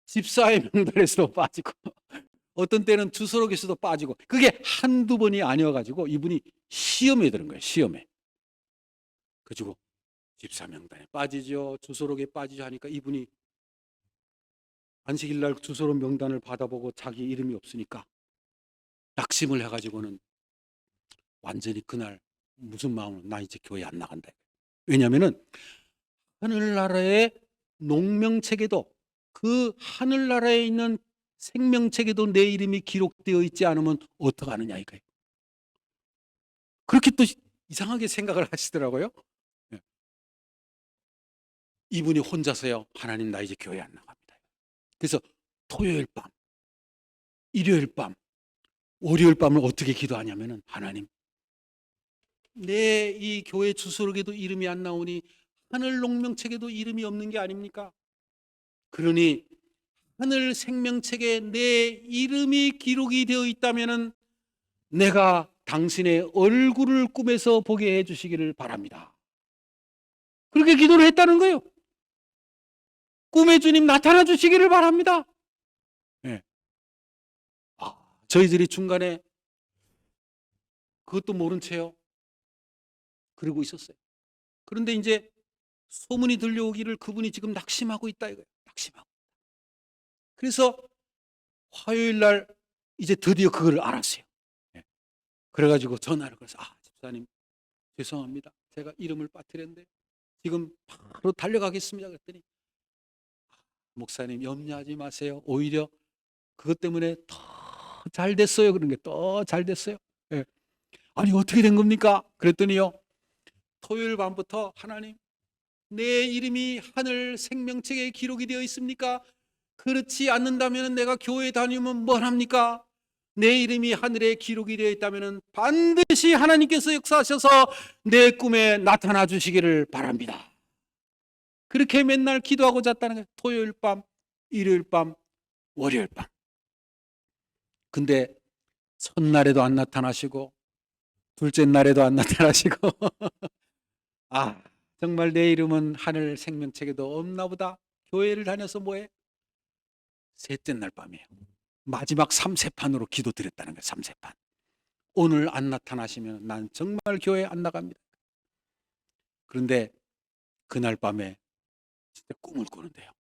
집사의 명단에서도 빠지고 어떤 때는 주소록에서도 빠지고, 그게 한두 번이 아니어가지고 이분이 시험에 들은 거예요. 시험에. 그리고 집사 명단에 빠지죠, 주소록에 빠지죠 하니까 이분이 안식일 날 주소록 명단을 받아보고 자기 이름이 없으니까 낙심을 해가지고는 완전히 그날 무슨 마음으로 나 이제 교회 안 나간다. 왜냐하면은 하늘나라의 농명책에도, 그 하늘나라에 있는 생명책에도 내 이름이 기록되어 있지 않으면 어떡하느냐 이거예요. 그렇게 또 이상하게 생각을 하시더라고요. 예. 이분이 혼자서요, 하나님 나 이제 교회 안 나갑니다. 그래서 토요일 밤, 일요일 밤, 월요일 밤을 어떻게 기도하냐면은, 하나님 내 이 교회 주소록에도 이름이 안 나오니 하늘 농명책에도 이름이 없는 게 아닙니까? 그러니 하늘 생명책에 내 이름이 기록이 되어 있다면은 내가 당신의 얼굴을 꿈에서 보게 해 주시기를 바랍니다. 그렇게 기도를 했다는 거예요. 꿈에 주님 나타나 주시기를 바랍니다. 네. 저희들이 중간에 그것도 모른 채요, 그러고 있었어요. 그런데 이제 소문이 들려오기를 그분이 지금 낙심하고 있다 이거예요. 낙심하고. 그래서 화요일 날 이제 드디어 그걸 알았어요. 네. 그래가지고 전화를 걸어서, 집사님 죄송합니다. 제가 이름을 빠뜨렸는데 지금 바로 달려가겠습니다. 그랬더니, 목사님 염려하지 마세요. 오히려 그것 때문에 더 잘 됐어요. 그런 게 더 잘 됐어요. 예. 아니 어떻게 된 겁니까? 그랬더니요, 토요일 밤부터 하나님 내 이름이 하늘 생명책에 기록이 되어 있습니까? 그렇지 않는다면 내가 교회 다니면 뭘 합니까? 내 이름이 하늘에 기록이 되어 있다면 반드시 하나님께서 역사하셔서 내 꿈에 나타나 주시기를 바랍니다. 그렇게 맨날 기도하고 잤다는 거예요. 토요일 밤, 일요일 밤, 월요일 밤. 근데 첫날에도 안 나타나시고 둘째 날에도 안 나타나시고 정말 내 이름은 하늘 생명책에도 없나 보다. 교회를 다녀서 뭐해? 셋째 날 밤이에요. 마지막 3세판으로 기도드렸다는 거예요. 3세판. 오늘 안 나타나시면 난 정말 교회 안 나갑니다. 그런데 그날 밤에 진짜 꿈을 꾸는데요,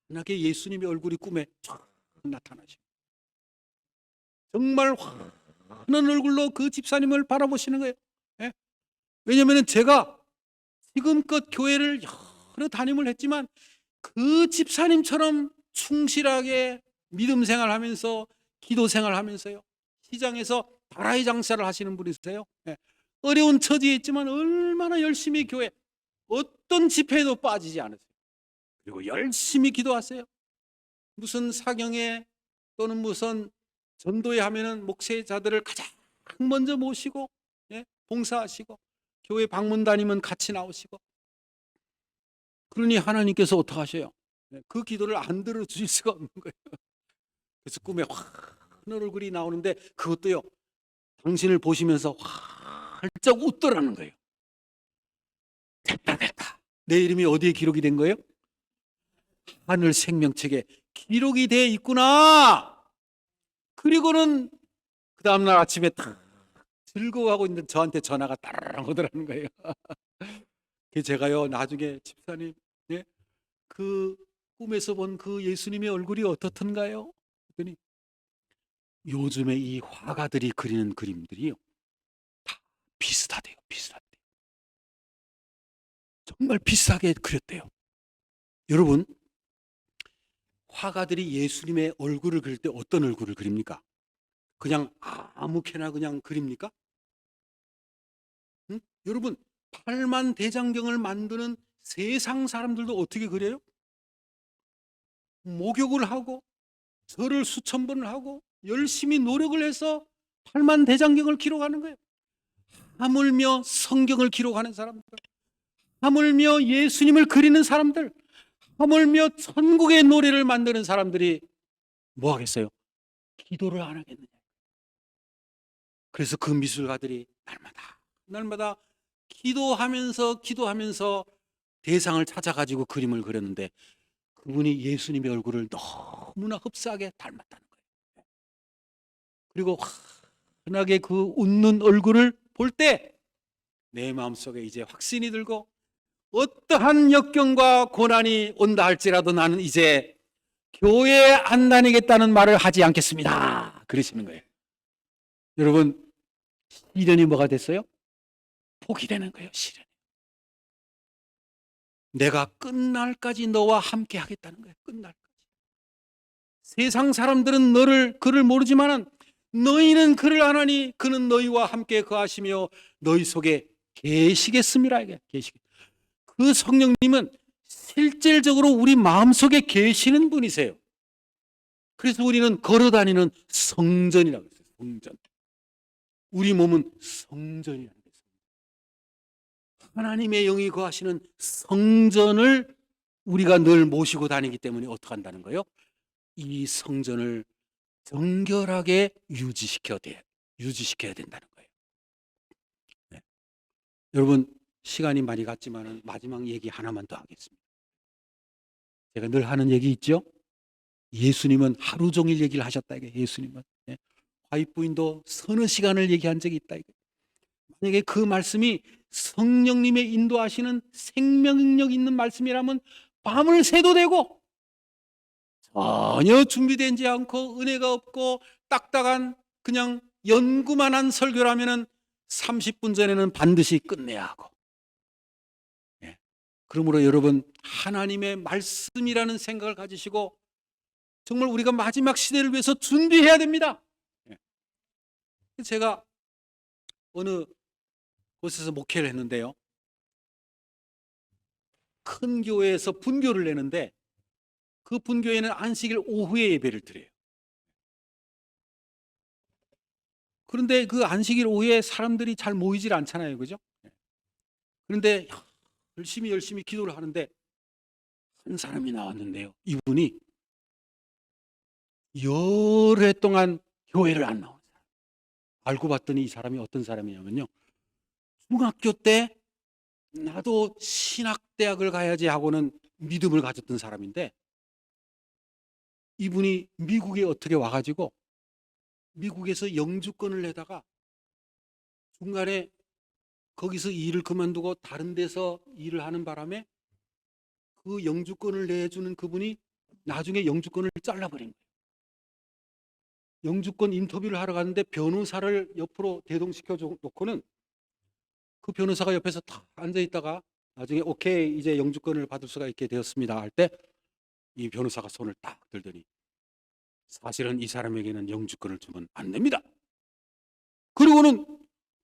환하게 예수님의 얼굴이 꿈에 쫙 나타나시고 정말 환한 얼굴로 그 집사님을 바라보시는 거예요. 예? 왜냐하면 제가 지금껏 교회를 여러 담임을 했지만 그 집사님처럼 충실하게 믿음 생활하면서 기도 생활하면서요, 시장에서 다라이 장사를 하시는 분이세요. 예. 어려운 처지에 있지만 얼마나 열심히 교회 어떤 집회에도 빠지지 않으세요. 그리고 열심히 기도하세요. 무슨 사경에 또는 무슨 전도회 하면은 목회자들을 가장 먼저 모시고, 예, 봉사하시고, 교회 방문 다니면 같이 나오시고. 그러니 하나님께서 어떻게 하셔요? 그 기도를 안 들어주실 수가 없는 거예요. 그래서 꿈에 환한 얼굴이 나오는데 그것도요, 당신을 보시면서 활짝 웃더라는 거예요. 됐다 됐다. 내 이름이 어디에 기록이 된 거예요? 하늘 생명책에 기록이 돼 있구나. 그리고는 그 다음날 아침에 딱 즐거워하고 있는 저한테 전화가 따르릉 오더라는 거예요. 그래서 제가요, 나중에 집사님, 예? 그 꿈에서 본 그 예수님의 얼굴이 어떻던가요? 그랬더니 요즘에 이 화가들이 그리는 그림들이요 다 비슷하대요. 비슷하대. 정말 비싸게 그렸대요. 여러분, 화가들이 예수님의 얼굴을 그릴 때 어떤 얼굴을 그립니까? 그냥 아무렇게나 그냥 그립니까? 응? 여러분, 팔만대장경을 만드는 세상 사람들도 어떻게 그려요? 목욕을 하고 절을 수천 번을 하고 열심히 노력을 해서 팔만대장경을 기록하는 거예요. 하물며 성경을 기록하는 사람들, 하물며 예수님을 그리는 사람들, 하물며 천국의 노래를 만드는 사람들이 뭐 하겠어요? 기도를 안 하겠느냐. 그래서 그 미술가들이 날마다 기도하면서 대상을 찾아가지고 그림을 그렸는데, 그분이 예수님의 얼굴을 너무나 흡사하게 닮았다는 거예요. 그리고 환하게 그 웃는 얼굴을 볼 때 내 마음속에 이제 확신이 들고, 어떠한 역경과 고난이 온다 할지라도 나는 이제 교회에 안 다니겠다는 말을 하지 않겠습니다. 그러시는 거예요. 여러분, 시련이 뭐가 됐어요? 복이 되는 거예요. 시련. 내가 끝날까지 너와 함께 하겠다는 거예요. 끝날까지. 세상 사람들은 그를 모르지만 너희는 그를 아나니 그는 너희와 함께 거하시며 너희 속에 계시겠습니다. 이게 그 성령님은 실질적으로 우리 마음속에 계시는 분이세요. 그래서 우리는 걸어다니는 성전이라고 했어요. 성전. 우리 몸은 성전이라는 거예요. 하나님의 영이 거하시는 성전을 우리가 늘 모시고 다니기 때문에 어떻게 한다는 거예요? 이 성전을 정결하게 유지시켜야 된다는 거예요. 네. 여러분, 시간이 많이 갔지만 마지막 얘기 하나만 더 하겠습니다. 제가 늘 하는 얘기 있죠? 예수님은 하루 종일 얘기를 하셨다. 이게 예수님은 화이트부인도 서너 시간을 얘기한 적이 있다. 이게. 만약에 그 말씀이 성령님의 인도하시는 생명력 있는 말씀이라면 밤을 새도 되고, 전혀 준비되지 않고 은혜가 없고 딱딱한 그냥 연구만 한 설교라면 30분 전에는 반드시 끝내야 하고. 그러므로 여러분, 하나님의 말씀이라는 생각을 가지시고 정말 우리가 마지막 시대를 위해서 준비해야 됩니다. 제가 어느 곳에서 목회를 했는데요, 큰 교회에서 분교를 내는데 그 분교회는 안식일 오후에 예배를 드려요. 그런데 그 안식일 오후에 사람들이 잘 모이질 않잖아요. 그죠? 그런데 열심히 기도를 하는데 한 사람이 나왔는데요, 이분이 열해 동안 교회를 안 나온 사람. 알고 봤더니 이 사람이 어떤 사람이냐면요, 중학교 때 나도 신학대학을 가야지 하고는 믿음을 가졌던 사람인데, 이분이 미국에 어떻게 와가지고 미국에서 영주권을 내다가 중간에 거기서 일을 그만두고 다른 데서 일을 하는 바람에 그 영주권을 내주는 그분이 나중에 영주권을 잘라버린 거예요. 영주권 인터뷰를 하러 갔는데 변호사를 옆으로 대동시켜 놓고는 그 변호사가 옆에서 딱 앉아 있다가 나중에 오케이, 이제 영주권을 받을 수가 있게 되었습니다 할 때 이 변호사가 손을 딱 들더니, 사실은 이 사람에게는 영주권을 주면 안 됩니다. 그리고는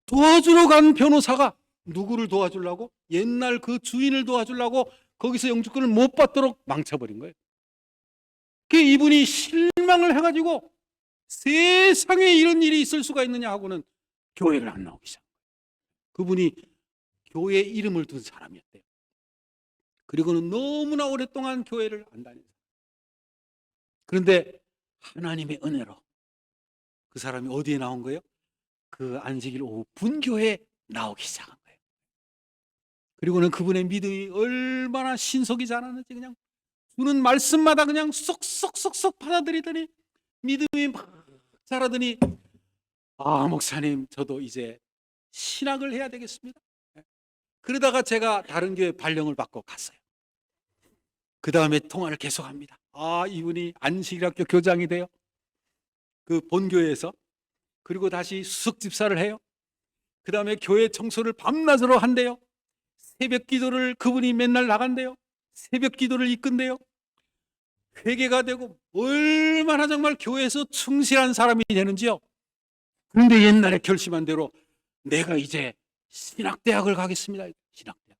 도와주러 간 변호사가 누구를 도와주려고? 옛날 그 주인을 도와주려고 거기서 영주권을 못 받도록 망쳐버린 거예요. 그 이분이 실망을 해가지고 세상에 이런 일이 있을 수가 있느냐 하고는 교회를 안 나오기 시작한 거예요. 그분이 교회 이름을 둔 사람이었대요. 그리고는 너무나 오랫동안 교회를 안 다닌 사람. 그런데 하나님의 은혜로 그 사람이 어디에 나온 거예요? 그 안식일 오후 분교회에 나오기 시작한 거예요. 그리고는 그분의 믿음이 얼마나 신속이 자랐는지 그냥 주는 말씀마다 그냥 쏙쏙쏙쏙 받아들이더니 믿음이 막 자라더니, 목사님, 저도 이제 신학을 해야 되겠습니다. 그러다가 제가 다른 교회 발령을 받고 갔어요. 그 다음에 통화를 계속합니다. 이분이 안식일학교 교장이 돼요. 그 본교회에서. 그리고 다시 수석 집사를 해요. 그 다음에 교회 청소를 밤낮으로 한대요. 새벽 기도를 그분이 맨날 나간대요. 새벽 기도를 이끈대요. 회개가 되고 얼마나 정말 교회에서 충실한 사람이 되는지요. 그런데 옛날에 결심한 대로 내가 이제 신학대학을 가겠습니다. 신학대학.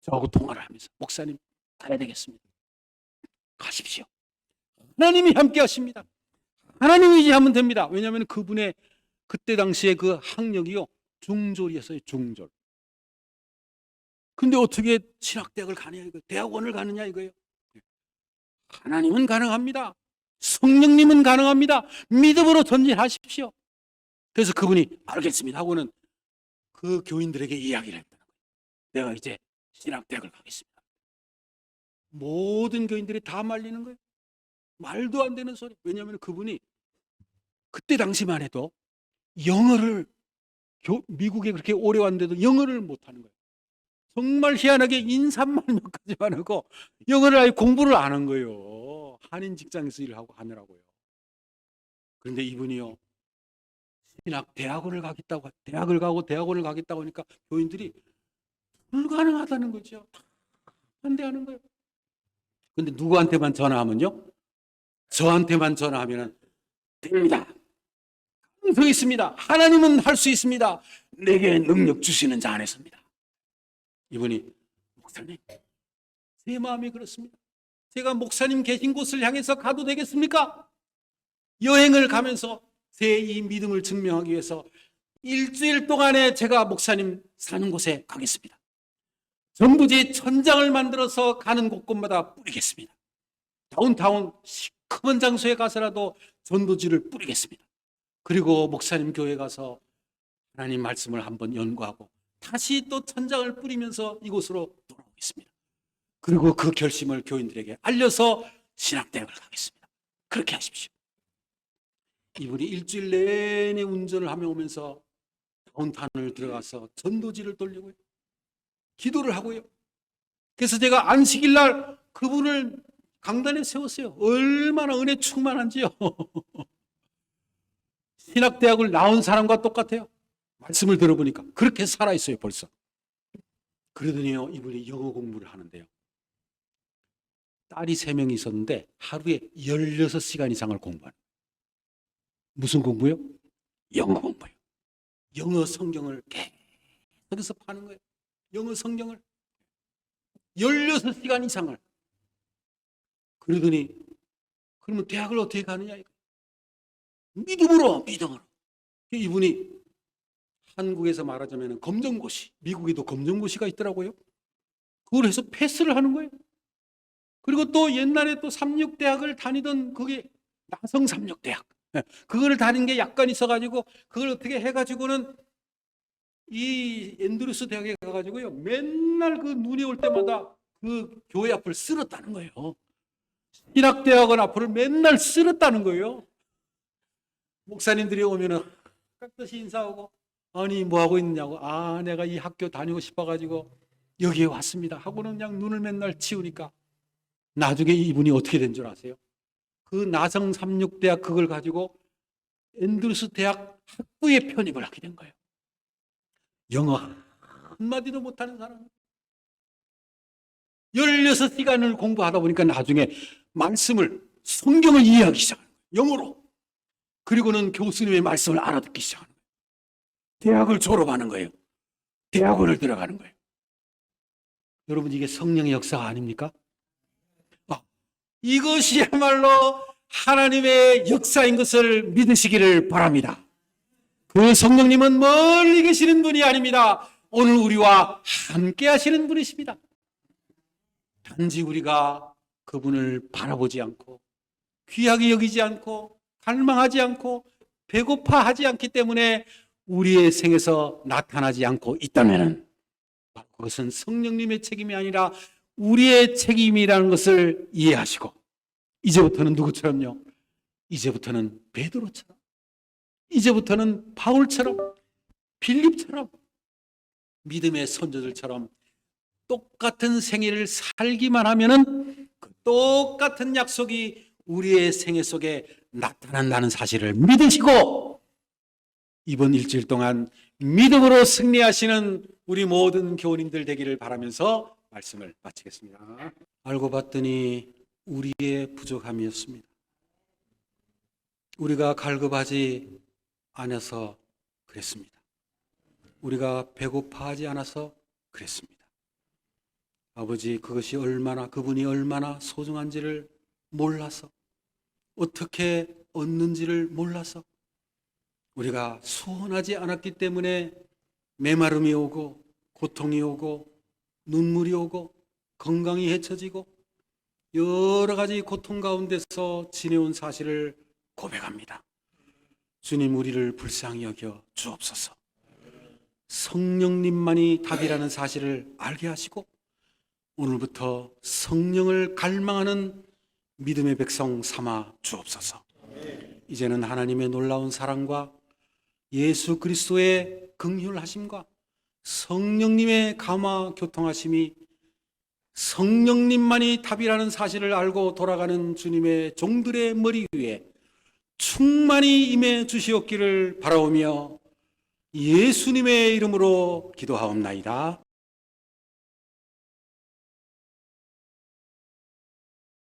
저하고 통화를 하면서 목사님 가야 되겠습니다. 가십시오. 하나님이 함께 하십니다. 하나님이 이제 하면 됩니다. 왜냐하면 그분의 그때 당시에 그 학력이요 중졸이었어요. 중졸. 근데 어떻게 신학대학을 가냐 이거, 대학원을 가느냐 이거예요. 하나님은 가능합니다. 성령님은 가능합니다. 믿음으로 전진하십시오. 그래서 그분이 알겠습니다 하고는 그 교인들에게 이야기를 했다는 거예요. 내가 이제 신학대학을 가겠습니다. 모든 교인들이 다 말리는 거예요. 말도 안 되는 소리. 왜냐하면 그분이 그때 당시만 해도 영어를 미국에 그렇게 오래 왔는데도 영어를 못하는 거예요. 정말 희한하게 인사말몇가지만 하고 영어를 아예 공부를 안 한 거예요. 한인 직장에서 일하고 하느라고요. 그런데 이분이요 신학 대학원을 가겠다고, 대학을 가고 대학원을 가겠다고 하니까 교인들이 불가능하다는 거죠. 반대하는 거예요. 근데 누구한테만 전화하면요 저한테만 전화하면 됩니다. 가능성이 있습니다. 하나님은 할 수 있습니다. 내게 능력 주시는 자 안에서입니다. 이분이 목사님 제 마음이 그렇습니다. 제가 목사님 계신 곳을 향해서 가도 되겠습니까? 여행을 가면서 제 이 믿음을 증명하기 위해서 일주일 동안에 제가 목사님 사는 곳에 가겠습니다. 전부지 천장을 만들어서 가는 곳곳마다 뿌리겠습니다. 다운타운 시커먼 장소에 가서라도 전도지를 뿌리겠습니다. 그리고 목사님 교회 가서 하나님 말씀을 한번 연구하고 다시 또 천장을 뿌리면서 이곳으로 돌아오겠습니다. 그리고 그 결심을 교인들에게 알려서 신학대학을 가겠습니다. 그렇게 하십시오. 이분이 일주일 내내 운전을 하며 오면서 다운타운을 들어가서 전도지를 돌리고요. 기도를 하고요. 그래서 제가 안식일 날 그분을 강단에 세웠어요. 얼마나 은혜 충만한지요. 신학대학을 나온 사람과 똑같아요. 말씀을 들어보니까 그렇게 살아있어요 벌써. 그러더니요 이분이 영어 공부를 하는데요. 딸이 3명이 있었는데 하루에 16시간 이상을 공부하는 거예요. 무슨 공부요? 영어 공부요. 영어 성경을 계속해서 파는 거예요. 영어 성경을 16시간 이상을. 그러더니 그러면 대학을 어떻게 가느냐 이거. 믿음으로. 이분이 한국에서 말하자면 검정고시, 미국에도 검정고시가 있더라고요. 그걸 해서 패스를 하는 거예요. 그리고 또 옛날에 또 삼육대학을 다니던 그게 나성 삼육대학, 그거를 다닌 게 약간 있어가지고 그걸 어떻게 해가지고는 이 앤드루스 대학에 가가지고요 맨날 그 눈이 올 때마다 그 교회 앞을 쓸었다는 거예요. 신학대학원 앞을 맨날 쓸었다는 거예요. 목사님들이 오면은 깍듯이 인사하고 아니 뭐 하고 있느냐고, 아 내가 이 학교 다니고 싶어가지고 여기에 왔습니다 하고는 그냥 눈을 맨날 치우니까 나중에 이분이 어떻게 된 줄 아세요? 그 나성 삼육대학 그걸 가지고 앤드루스 대학 학부에 편입을 하게 된 거예요. 영어 한마디도 못하는 사람 16시간을 공부하다 보니까 나중에 말씀을, 성경을 이해하기 시작하는 거예요. 영어로. 그리고는 교수님의 말씀을 알아듣기 시작하는 거예요. 대학을 졸업하는 거예요. 대학원을 들어가는 거예요. 여러분 이게 성령의 역사가 아닙니까? 이것이야말로 하나님의 역사인 것을 믿으시기를 바랍니다. 그 성령님은 멀리 계시는 분이 아닙니다. 오늘 우리와 함께 하시는 분이십니다. 단지 우리가 그분을 바라보지 않고 귀하게 여기지 않고 갈망하지 않고 배고파하지 않기 때문에 우리의 생에서 나타나지 않고 있다면 그것은 성령님의 책임이 아니라 우리의 책임이라는 것을 이해하시고 이제부터는 누구처럼요? 이제부터는 베드로처럼, 이제부터는 바울처럼, 빌립처럼, 믿음의 선조들처럼 똑같은 생애를 살기만 하면은 그 똑같은 약속이 우리의 생애 속에 나타난다는 사실을 믿으시고 이번 일주일 동안 믿음으로 승리하시는 우리 모든 교우님들 되기를 바라면서 말씀을 마치겠습니다. 알고 봤더니 우리의 부족함이었습니다. 우리가 갈급하지 않아서 그랬습니다. 우리가 배고파하지 않아서 그랬습니다. 아버지, 그분이 얼마나 소중한지를 몰라서, 어떻게 얻는지를 몰라서, 우리가 소원하지 않았기 때문에 메마름이 오고 고통이 오고 눈물이 오고 건강이 해쳐지고 여러 가지 고통 가운데서 지내온 사실을 고백합니다. 주님, 우리를 불쌍히 여겨 주옵소서. 성령님만이 답이라는 사실을 알게 하시고 오늘부터 성령을 갈망하는 믿음의 백성 삼아 주옵소서. 이제는 하나님의 놀라운 사랑과 예수 그리스도의 긍휼하심과 성령님의 감화 교통하심이 성령님만이 답이라는 사실을 알고 돌아가는 주님의 종들의 머리 위에 충만히 임해 주시옵기를 바라오며 예수님의 이름으로 기도하옵나이다.